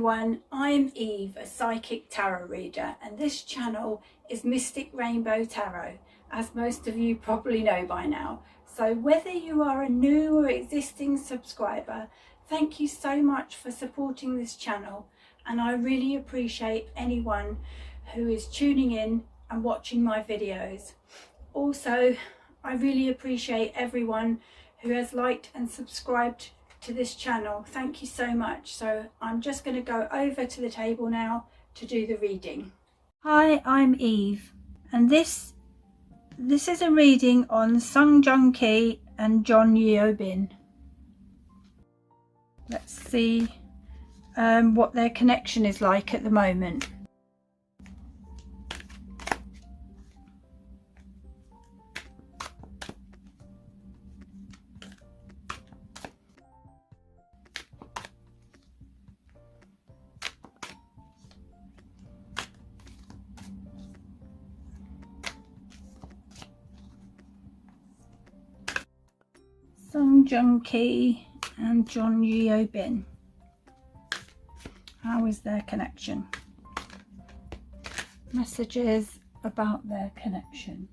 everyone, I'm Eve, a psychic tarot reader, and this channel is Mystic Rainbow Tarot, as most of you probably know by now. So whether you are a new or existing subscriber, thank you so much for supporting this channel, and I really appreciate anyone who is tuning in and watching my videos. Also, I really appreciate everyone who has liked and subscribed to this channel. Thank you so much. So I'm just going to go over to the table now to do the reading. Hi, I'm Eve, and this is a reading on Song Joong-ki and Jeon Yeo-bin. Let's see what their connection is like at the moment. Song Joong-ki and Jeon Yeo-bin. How is their connection? Messages about their connection.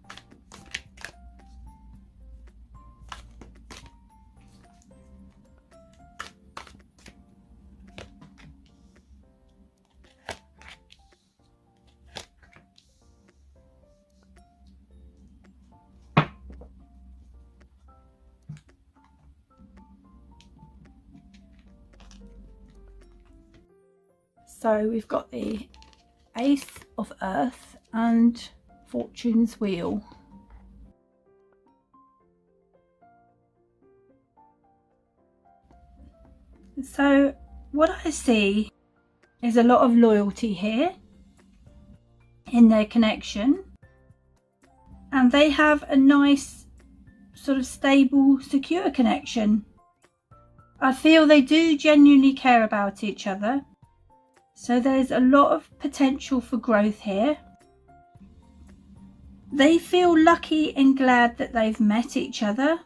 So we've got the Ace of Earth and Fortune's Wheel. So what I see is a lot of loyalty here in their connection, and they have a nice sort of stable, secure connection. I feel they do genuinely care about each other. So there's a lot of potential for growth here. They feel lucky and glad that they've met each other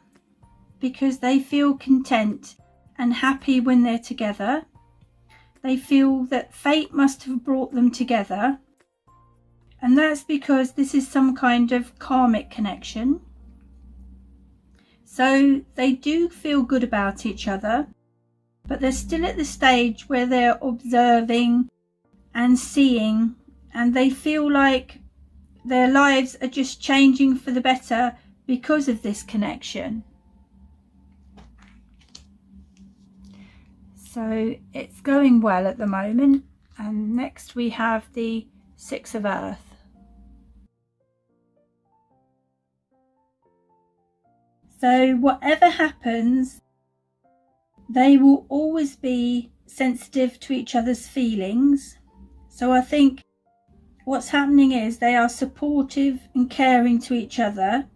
because they feel content and happy when they're together. They feel that fate must have brought them together, and that's because this is some kind of karmic connection. So they do feel good about each other, but they're still at the stage where they're observing and seeing, and they feel like their lives are just changing for the better because of this connection. So it's going well at the moment. And next we have the Six of Earth. So whatever happens, they will always be sensitive to each other's feelings. So I think what's happening is they are supportive and caring to each other,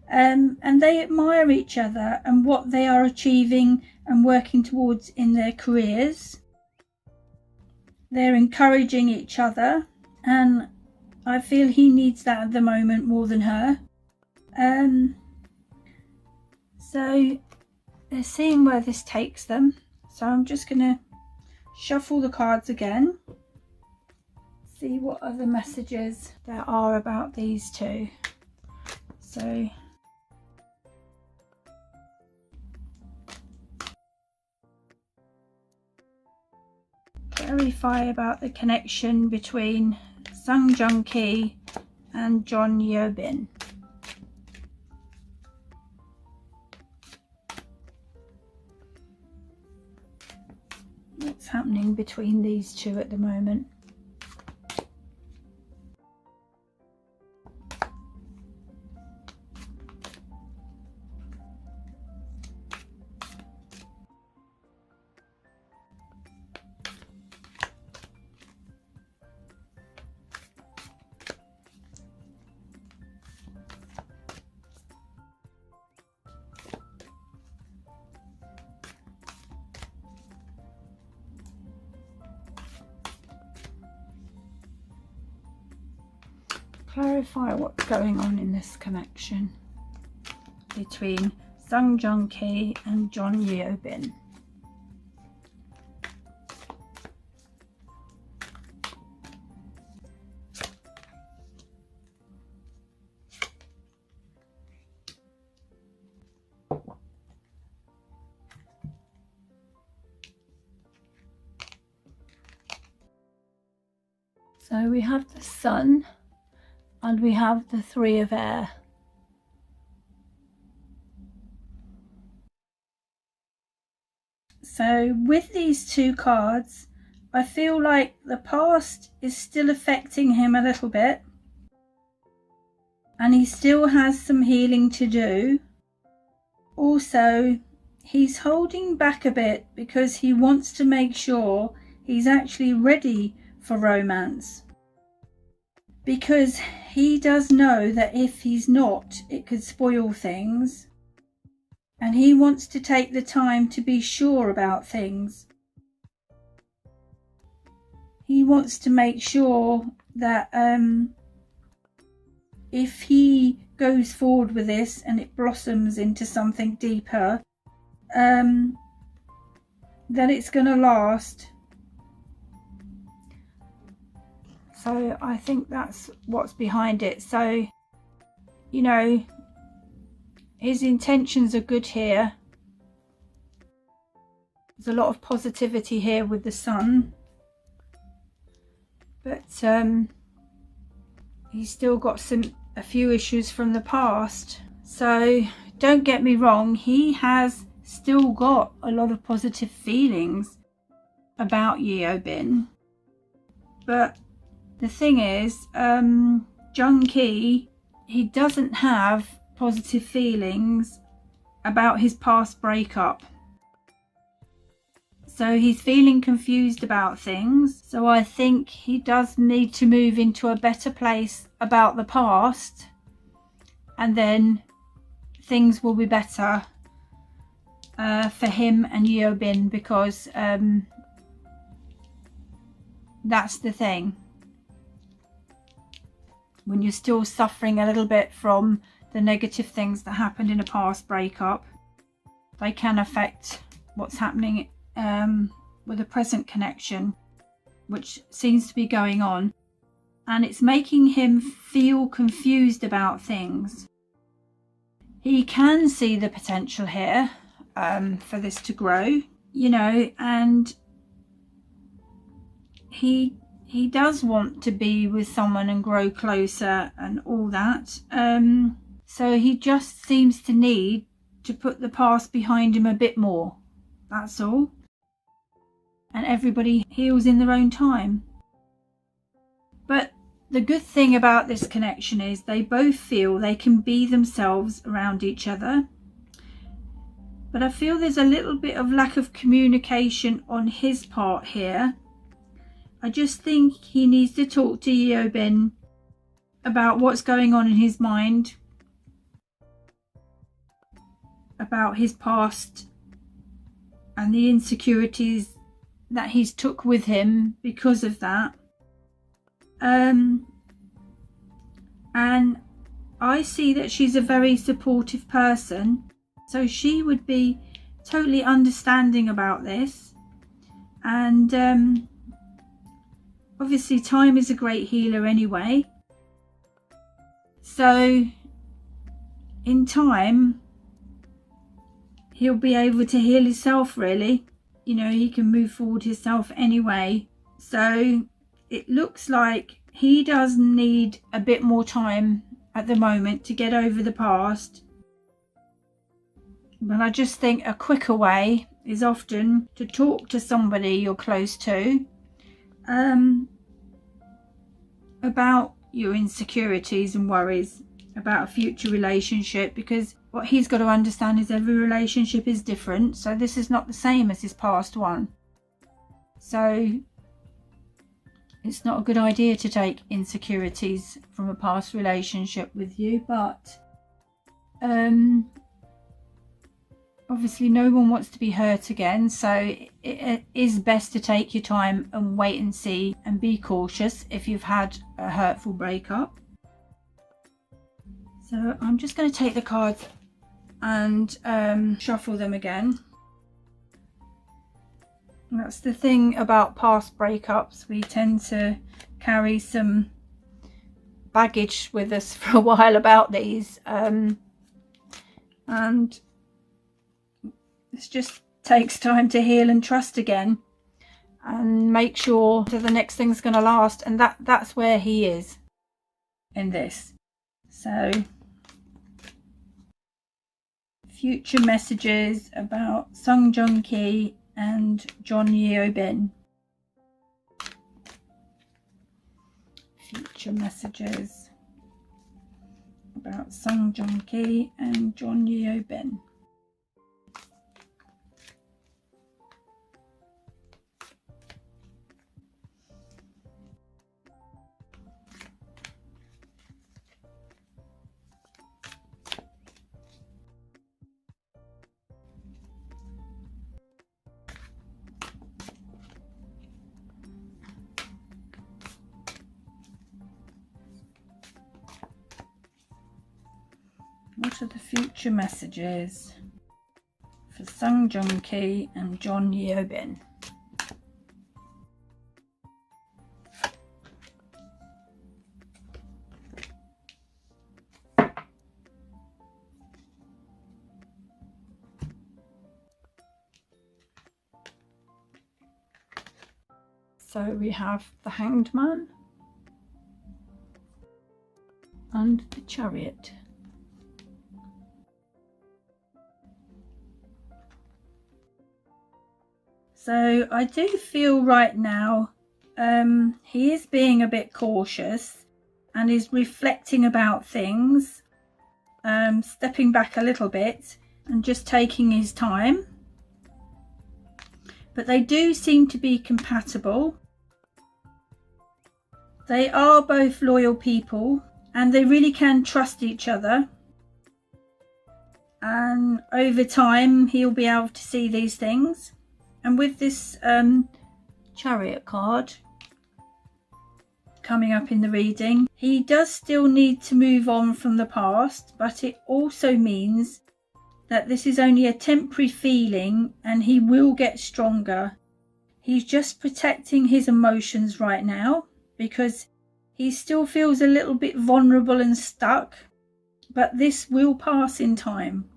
and they admire each other and what they are achieving and working towards in their careers. They're encouraging each other, and I feel he needs that at the moment more than her. So they're seeing where this takes them. So I'm just going to shuffle the cards again, see what other messages there are about these two. So clarify about the connection between Song Joong-ki and Jeon Yeo-bin. What's happening between these two at the moment? Clarify what's going on in this connection between Song Joong-ki and Jeon Yeo-bin. So we have the Sun and we have the Three of Air. So with these two cards, I feel like the past is still affecting him a little bit, and he still has some healing to do. Also, he's holding back a bit because he wants to make sure he's actually ready for romance, because he does know that if he's not, it could spoil things, and he wants to take the time to be sure about things. He wants to make sure that if he goes forward with this and it blossoms into something deeper, that it's going to last. So I think that's what's behind it. So, you know, his intentions are good here. There's a lot of positivity here with the Sun. But he's still got a few issues from the past. So don't get me wrong, he has still got a lot of positive feelings about Yeo-bin. But the thing is, Joong-ki, he doesn't have positive feelings about his past breakup. So he's feeling confused about things. So I think he does need to move into a better place about the past, and then things will be better for him and Yeo-bin, because that's the thing. When you're still suffering a little bit from the negative things that happened in a past breakup, they can affect what's happening with a present connection, which seems to be going on, and it's making him feel confused about things. He can see the potential here for this to grow, you know, and he does want to be with someone and grow closer and all that. So he just seems to need to put the past behind him a bit more. That's all. And everybody heals in their own time. But the good thing about this connection is they both feel they can be themselves around each other. But I feel there's a little bit of lack of communication on his part here. I just think he needs to talk to Yeo-bin about what's going on in his mind, about his past and the insecurities that he's took with him because of that. And I see that she's a very supportive person, so she would be totally understanding about this. And obviously time is a great healer anyway, so in time he'll be able to heal himself, really. You know, he can move forward himself anyway. So it looks like he does need a bit more time at the moment to get over the past. But I just think a quicker way is often to talk to somebody you're close to about your insecurities and worries about a future relationship, because what he's got to understand is every relationship is different. So this is not the same as his past one. So it's not a good idea to take insecurities from a past relationship with you. But obviously no one wants to be hurt again, so it is best to take your time and wait and see, and be cautious if you've had a hurtful breakup. So I'm just going to take the cards and shuffle them again. And that's the thing about past breakups, we tend to carry some baggage with us for a while about these, and it just takes time to heal and trust again. and make sure that the next thing's going to last, and that's where he is in this. So future messages about Song Joong-ki and Jeon Yeo-bin. Future messages about Song Joong-ki and Jeon Yeo-bin. What are the future messages for Song Joong-ki and Jeon Yeo-bin? So we have the Hanged Man and the Chariot. So I do feel right now he is being a bit cautious and is reflecting about things, stepping back a little bit and just taking his time. But they do seem to be compatible. They are both loyal people and they really can trust each other. And over time he'll be able to see these things. And with this Chariot card coming up in the reading, he does still need to move on from the past, but it also means that this is only a temporary feeling and he will get stronger. He's just protecting his emotions right now because he still feels a little bit vulnerable and stuck, but this will pass in time.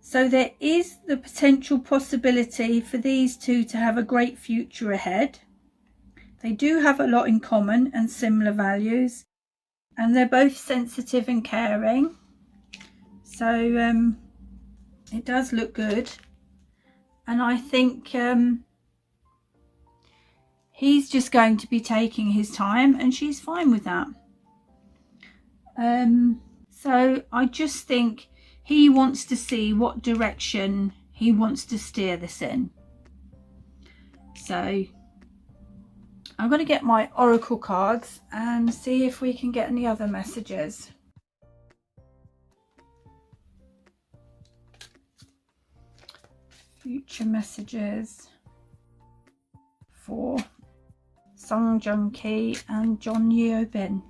So there is the potential possibility for these two to have a great future ahead. They do have a lot in common and similar values, and they're both sensitive and caring. So it does look good. And I think he's just going to be taking his time and she's fine with that. So I just think he wants to see what direction he wants to steer this in. So I'm going to get my oracle cards and see if we can get any other messages. Future messages for Song Joong-ki and Jeon Yeo-bin.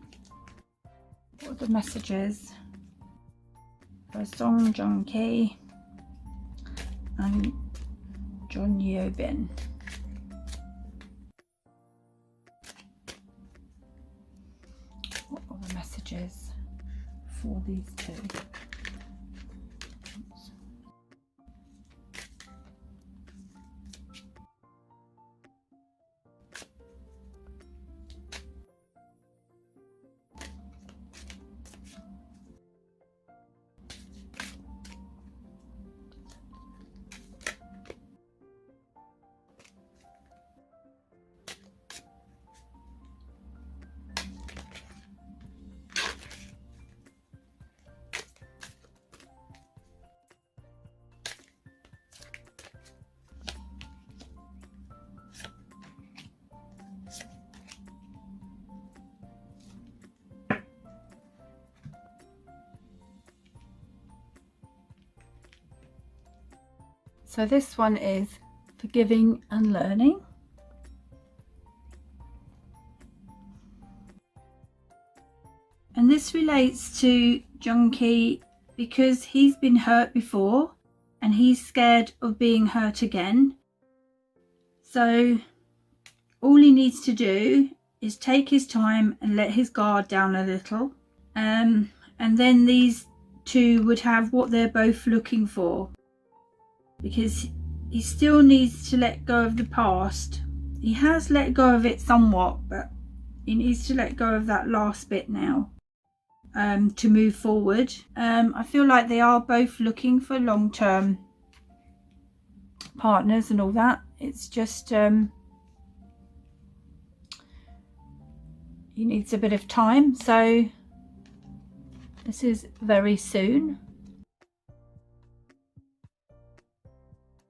What are the messages for Song Joong-ki and Jeon Yeo-bin? What are the messages for these two? So this one is forgiving and learning. And this relates to Joong-ki because he's been hurt before and he's scared of being hurt again. So all he needs to do is take his time and let his guard down a little. And then these two would have what they're both looking for. Because he still needs to let go of the past. He has let go of it somewhat, but he needs to let go of that last bit now to move forward. I feel like they are both looking for long-term partners and all that. It's just he needs a bit of time, so this is very soon.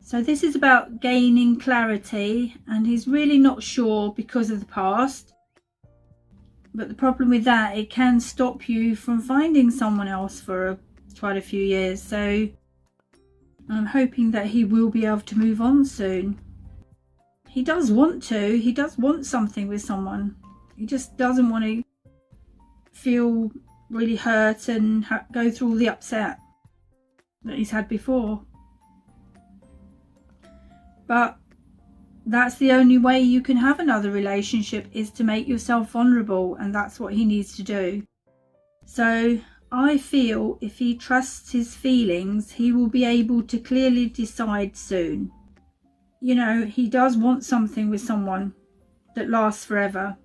So this is about gaining clarity, and he's really not sure because of the past. But the problem with that, it can stop you from finding someone else for quite a few years. So I'm hoping that he will be able to move on soon. He does want to. He does want something with someone. He just doesn't want to feel really hurt and go through all the upset that he's had before. But that's the only way you can have another relationship, is to make yourself vulnerable, and that's what he needs to do. So I feel if he trusts his feelings, he will be able to clearly decide soon. You know, he does want something with someone that lasts forever.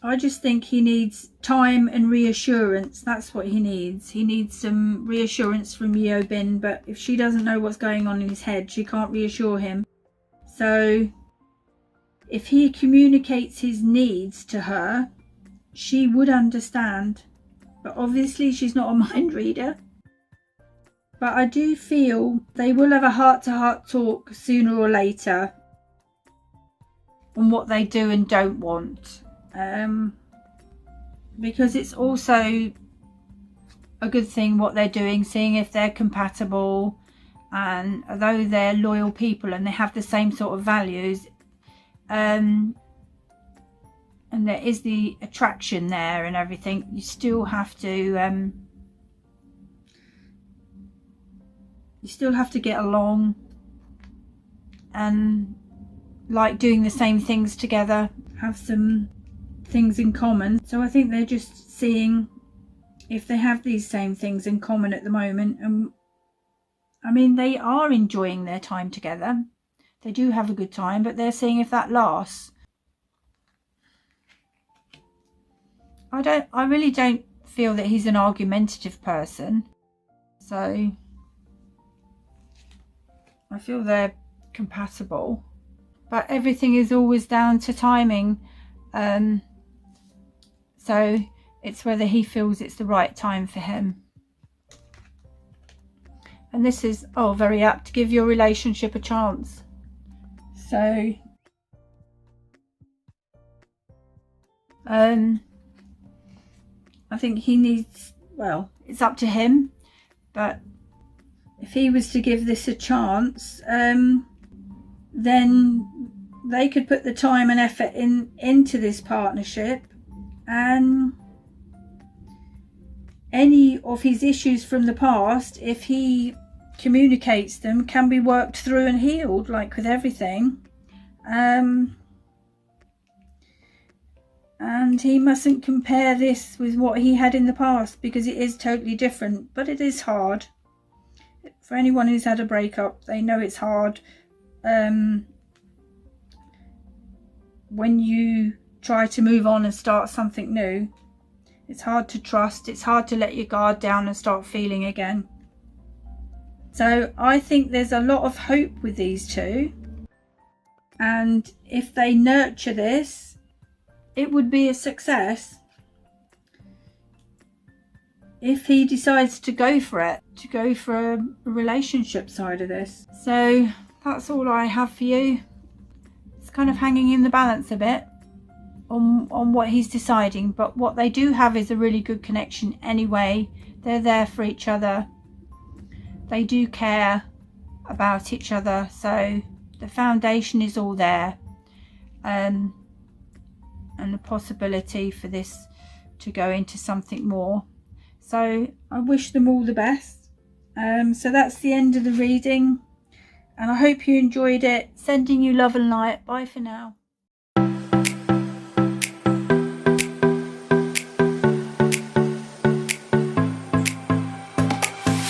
I just think he needs time and reassurance. That's what he needs. He needs some reassurance from Yeo-bin, but if she doesn't know what's going on in his head, she can't reassure him. So if he communicates his needs to her, she would understand. But obviously she's not a mind reader. But I do feel they will have a heart-to-heart talk sooner or later on what they do and don't want. Because it's also a good thing what they're doing, seeing if they're compatible, and although they're loyal people and they have the same sort of values, and there is the attraction there and everything, you still have to get along and like doing the same things together, have some things in common. So I think they're just seeing if they have these same things in common at the moment. And I mean, they are enjoying their time together, they do have a good time, but they're seeing if that lasts. I really don't feel that he's an argumentative person, so I feel they're compatible, but everything is always down to timing. So it's whether he feels it's the right time for him. And this is, oh, very apt to give your relationship a chance. So I think he needs, well, it's up to him, but if he was to give this a chance, then they could put the time and effort into this partnership, and any of his issues from the past, if he communicates them, can be worked through and healed, like with everything. And he mustn't compare this with what he had in the past, because it is totally different. But it is hard. For anyone who's had a breakup, they know it's hard. When you try to move on and start something new, it's hard to trust. It's hard to let your guard down and start feeling again. So I think there's a lot of hope with these two. And if they nurture this, it would be a success. If he decides to go for it, to go for a relationship side of this. So that's all I have for you. It's kind of hanging in the balance a bit on what he's deciding, but what they do have is a really good connection anyway. They're there for each other, they do care about each other, so the foundation is all there, and the possibility for this to go into something more. So I wish them all the best. So that's the end of the reading, and I hope you enjoyed it. Sending you love and light. Bye for now.